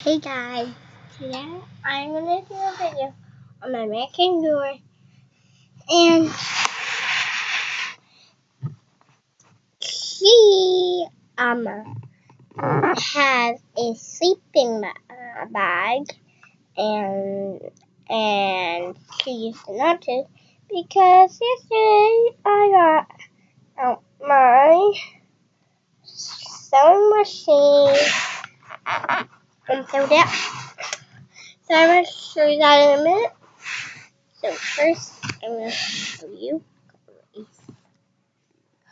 Hey guys, today I'm gonna do a video on my American door, and she has a sleeping bag, and she used to not to because yesterday I got out my sewing machine and sewed it. So I'm gonna show you that in a minute. So first, I'm gonna show you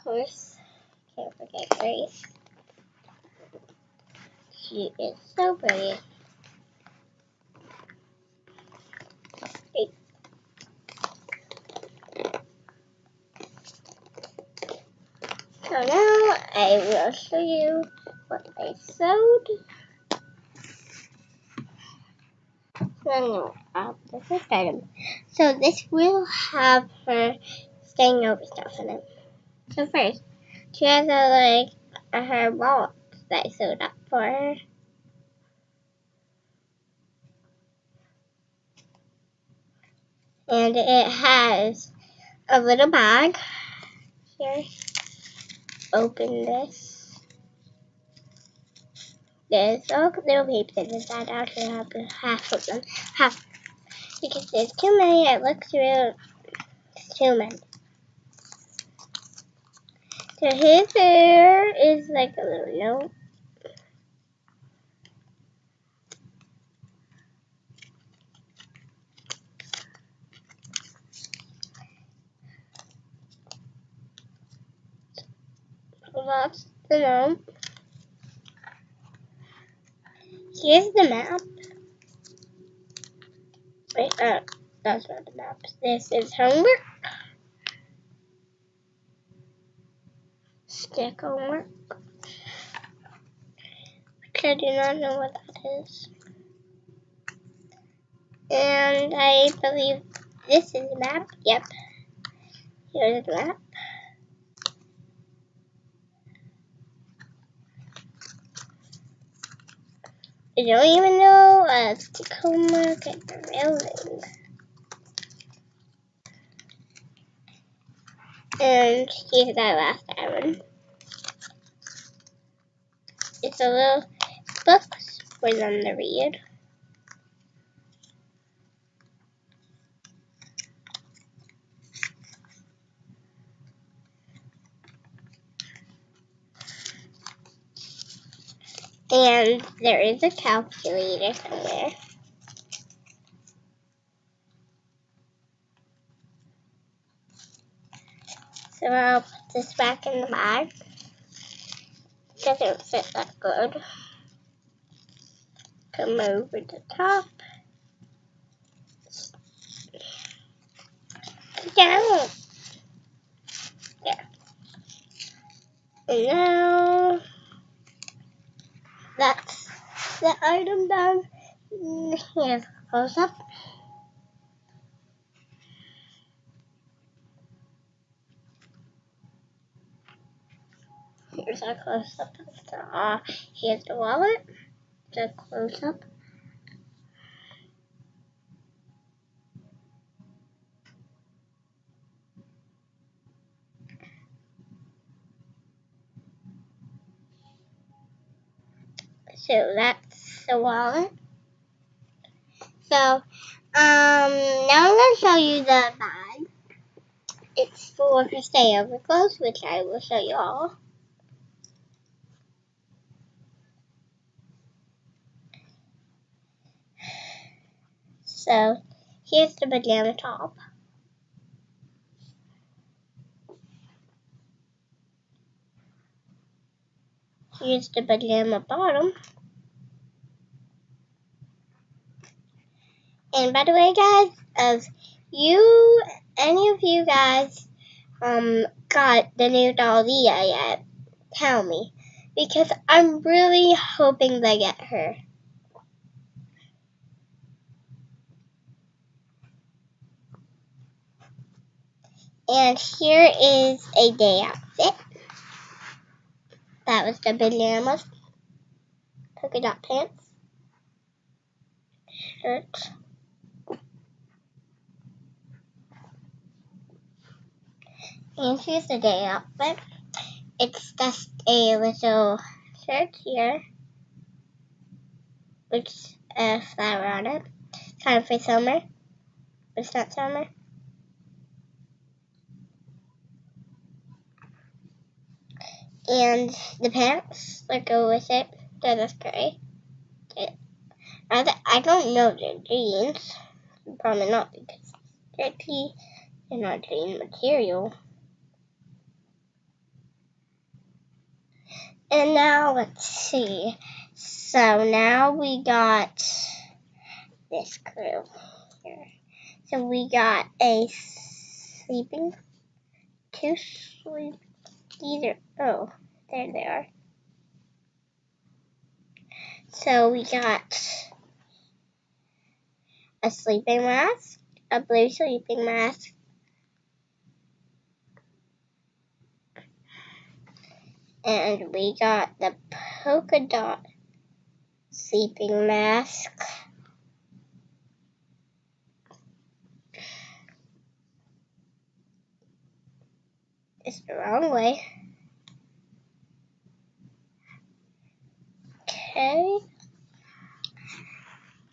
horse. Can't forget Grace. She is so pretty. So now I will show you what I sewed. So the first item. So this will have her staying over stuff in it. So first, she has her wallet that I sewed up for her. And it has a little bag. Here, open this. There's a little papers inside. I actually have half of them. Half. Because there's too many, it looks real too many. So here is like a little note. So that's the note. Here's the map. Wait, that's not the map. This is homework. Stick homework. Which I do not know what that is. And I believe this is the map. Yep. Here's the map. I don't even know stick homework and building. And here's that last item. It's a little book for them to read. And there is a calculator somewhere. So I'll put this back in the bag. It doesn't fit that good. Come over the top. Down. There. And now that's the item done. Here's a close up. Here's a close up of here's the wallet. The close up. So that's the wallet. So now I'm gonna show you the bag. It's for her stayover clothes, which I will show you all. So here's the pajama top. Here's the pajama bottom. And by the way, guys, if any of you guys got the new Dahlia yet, tell me, because I'm really hoping they get her. And here is a day outfit. That was the pajamas, polka dot pants. shirt. And here's the day outfit. It's just a little shirt here, which a flower on it. Kind of for summer, but it's not summer. And the pants that go with it, they're just gray. I don't know they're jeans. Probably not because they're not jean material. And now let's see. So now we got this crew here. So we got two sleep. Oh, there they are. So we got a sleeping mask, a blue sleeping mask, and we got the polka dot sleeping mask. It's the wrong way. Okay.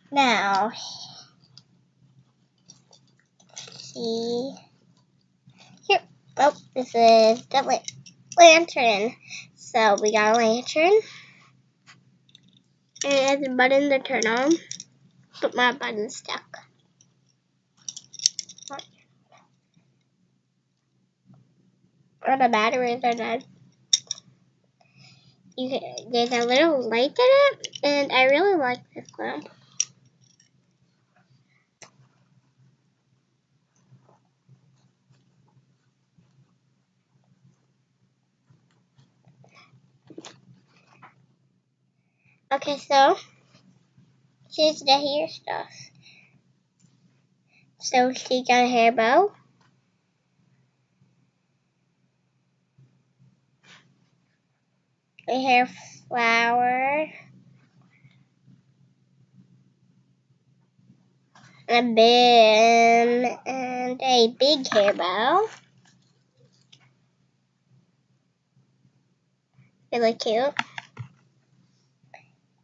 Now, see here. Oh, this is the lantern. So we got a lantern. And it has a button to turn on. But my button's stuck. Or the batteries are dead. There's a little light in it, and I really like this lamp. Okay, so here's the hair stuff. So she got a hair bow. A hair flower. A bib and a big hair bow. Really cute.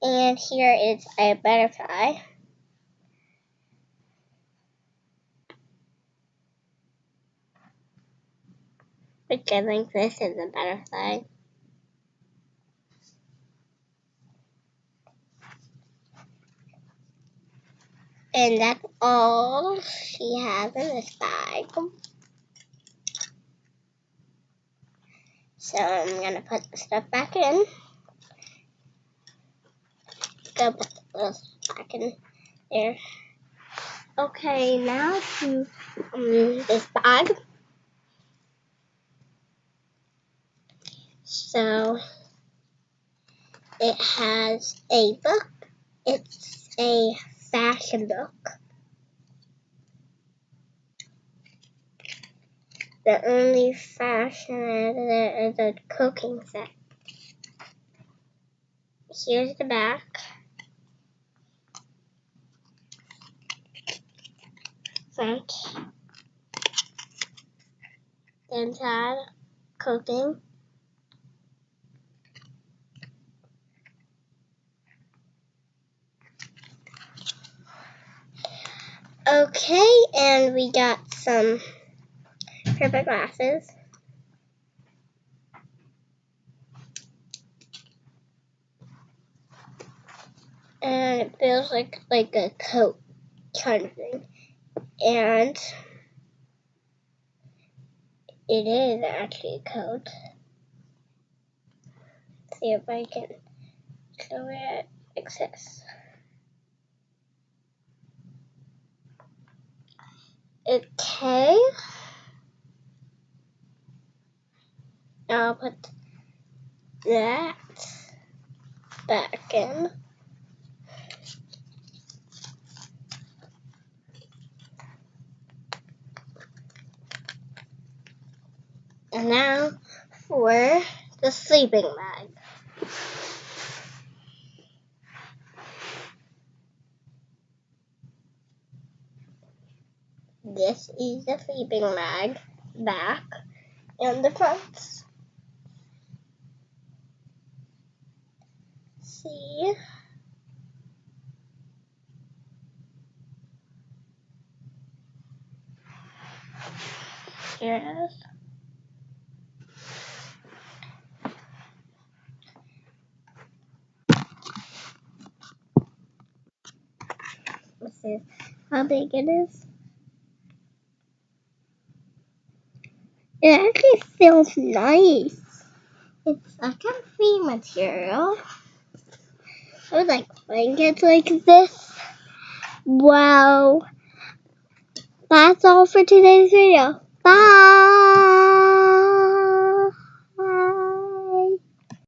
And here is a butterfly. Which I think this is a butterfly. And that's all she has in this bag. So I'm gonna put the stuff back in. Go put the stuff back in there. Okay, now to this bag. So it has a book. It's a fashion book. The only fashion in it is a cooking set. Here's the back. Front. The inside. Cooking. Okay, and we got some perfect glasses. And it feels like a coat kind of thing. And it is actually a coat. Let's see if I can show it like this. Okay. I'll put that back in. And now for the sleeping bag. this is the sleeping bag back and the front. See? Here it is. This is how big it is. It actually feels nice. It's a comfy material. I would like blankets like this. Wow. That's all for today's video. Bye!